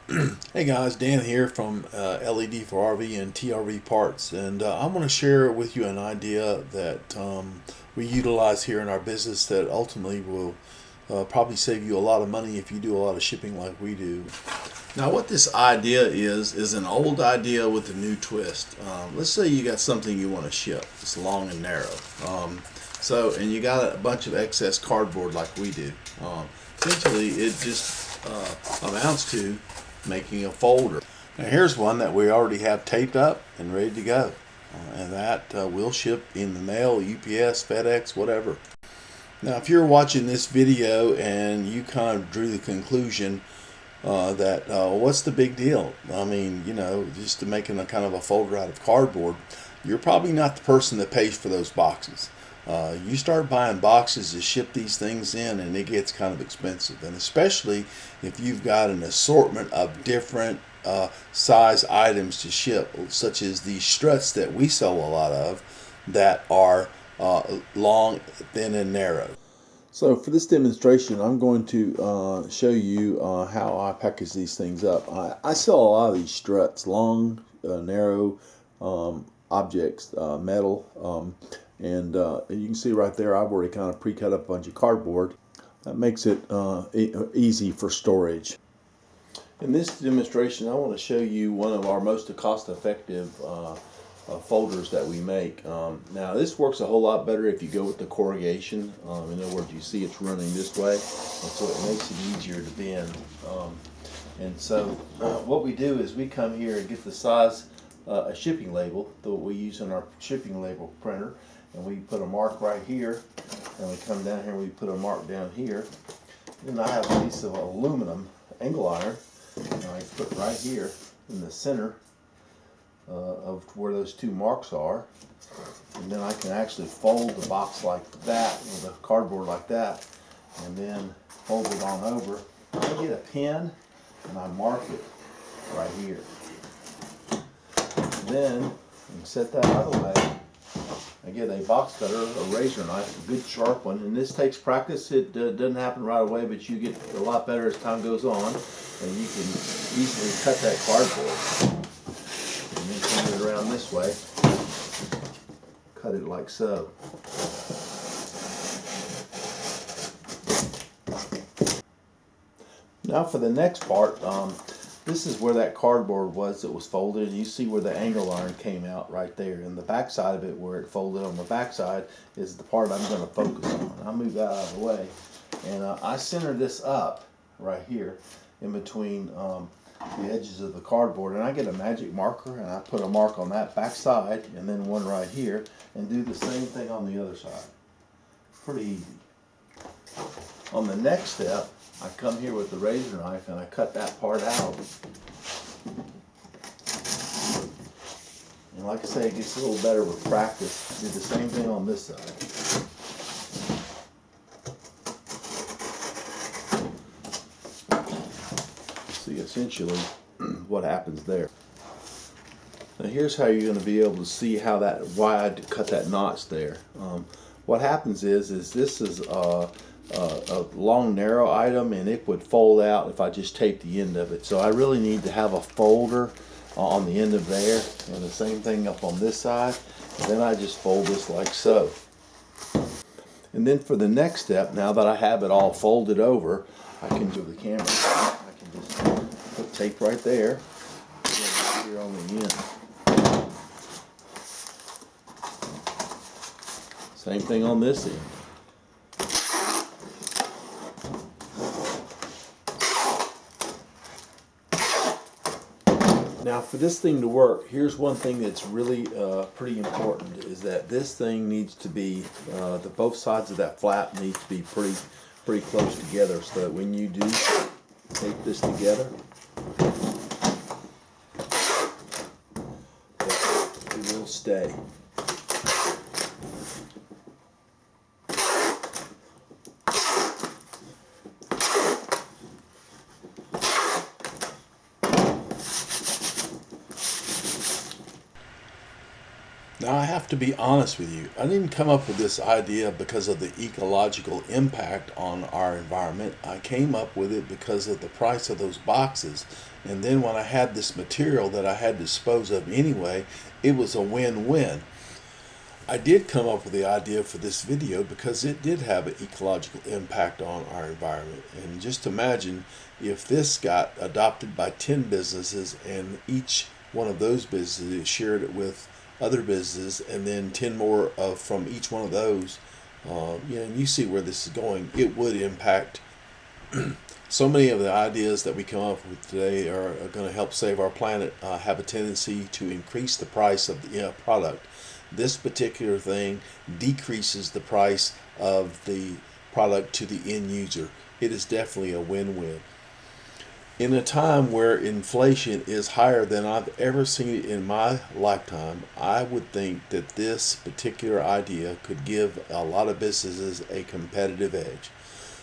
Hey guys, Dan here from LED for RV and TRV Parts, and I'm going to share with you an idea that we utilize here in our business that ultimately will probably save you a lot of money if you do a lot of shipping like we do. Now, what this idea is an old idea with a new twist. Let's say you got something you want to ship. It's long and narrow. And you got a bunch of excess cardboard like we do. Essentially, it just amounts to making a folder. Now, here's one that we already have taped up and ready to go. And that will ship in the mail, UPS, FedEx, whatever. Now, if you're watching this video and you kind of drew the conclusion that what's the big deal? I mean, just to making a kind of a folder out of cardboard, you're probably not the person that pays for those boxes. You start buying boxes to ship these things in, and it gets kind of expensive. And especially if you've got an assortment of different size items to ship, such as these struts that we sell a lot of, that are long, thin, and narrow. So for this demonstration, I'm going to show you how I package these things up. I sell a lot of these struts, long, narrow objects, metal, and you can see right there I've already kind of pre-cut up a bunch of cardboard. That makes it easy for storage. In this demonstration, I want to show you one of our most cost-effective folders that we make. Now this works a whole lot better if you go with the corrugation. In other words, you see it's running this way, and so it makes it easier to bend. What we do is we come here and get the size a shipping label that we use in our shipping label printer, and we put a mark right here, and we come down here and we put a mark down here. Then I have a piece of aluminum angle iron, and I put right here in the center of where those two marks are, and then I can actually fold the box like that, with the cardboard like that, and then fold it on over. I get a pen and I mark it right here. Then I set that out of the way. I get a box cutter, a razor knife, a good sharp one, and this takes practice. It doesn't happen right away, but you get a lot better as time goes on, and you can easily cut that cardboard. And then turn it around this way, cut it like so. Now for the next part, this is where that cardboard was that was folded, and you see where the angle iron came out right there. And the back side of it, where it folded on the back side, is the part I'm going to focus on. I'll move that out of the way, and I center this up right here in between the edges of the cardboard, and I get a magic marker and I put a mark on that back side and then one right here, and do the same thing on the other side. Pretty easy. On the next step, I come here with the razor knife and I cut that part out. And like I say, it gets a little better with practice. Do the same thing on this side. See essentially what happens there. Now here's how you're going to be able to see how why I cut that notch there. What happens is this is a long narrow item, and it would fold out if I just taped the end of it. So I really need to have a folder on the end of there, and the same thing up on this side. And then I just fold this like so. And then for the next step, now that I have it all folded over, I can do the camera. I can just put tape right there, right here on the end. Same thing on this end. Now for this thing to work, here's one thing that's really pretty important, is that this thing needs to be, both sides of that flap need to be pretty close together, so that when you do tape this together, it will stay. Now, I have to be honest with you. I didn't come up with this idea because of the ecological impact on our environment. I came up with it because of the price of those boxes. And then when I had this material that I had to dispose of anyway, it was a win-win. I did come up with the idea for this video because it did have an ecological impact on our environment. And just imagine if this got adopted by 10 businesses and each one of those businesses shared it with other businesses, and then 10 more from each one of those. You see where this is going. It would impact. So many of the ideas that we come up with today are going to help save our planet, have a tendency to increase the price of the product. This particular thing decreases the price of the product to the end user. It is definitely a win-win. In a time where inflation is higher than I've ever seen it in my lifetime, I would think that this particular idea could give a lot of businesses a competitive edge.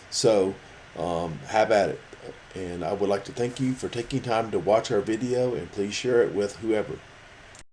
So, have at it. And I would like to thank you for taking time to watch our video, and please share it with whoever.